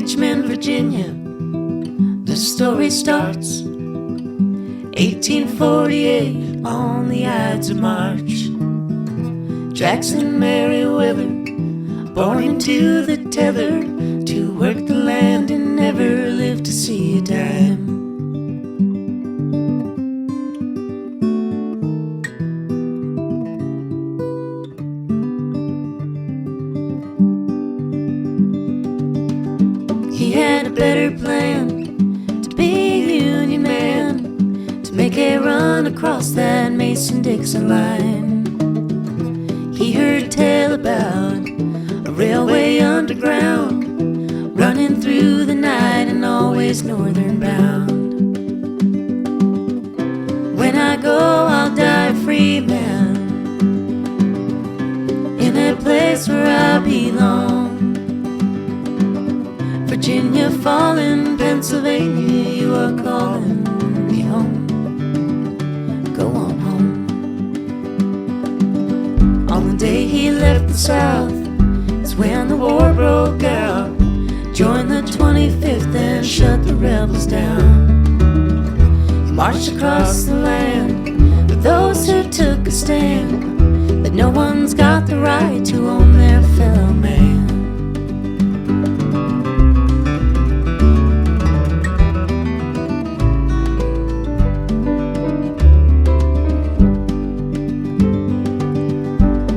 Richmond, Virginia, the story starts. 1848, on the Ides of March. Jackson Merriweather, born into the tether, to work the land and never live to see a dime. He had a better plan, to be a Union man, to make a run across that Mason-Dixon line. He heard a tale about a railway underground, running through the night and always northern bound. When I go, I'll die a free man, in a place where I belong. Virginia falling, Pennsylvania, you are calling me home. Go on home. On the day he left the South, it's when the war broke out. Joined the 25th and shut the rebels down. He marched across the land with those who took a stand, that no one's got the right to own their fellow man.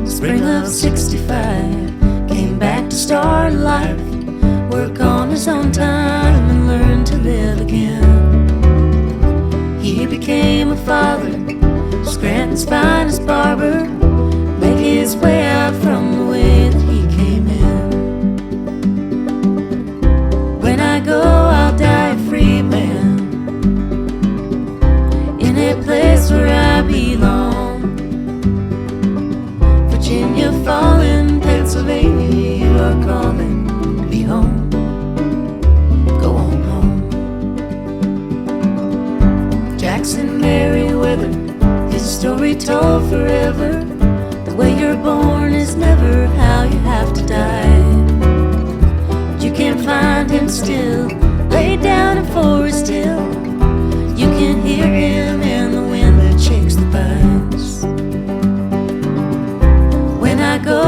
Spring of '65, came back to start life, work on his own time and learn to live again. He became a father, Scranton's finest barber, make his way out from the way that he came in. When I go, I'll die a free man, in a place where I belong. Virginia falling, Pennsylvania, you are calling me home. Go on home. Jackson Merriweather, his story told forever. The way you're born is never how you have to die. You can find him still, laid down in Forest Hill. You can hear him in the wind that shakes the pines. When I go,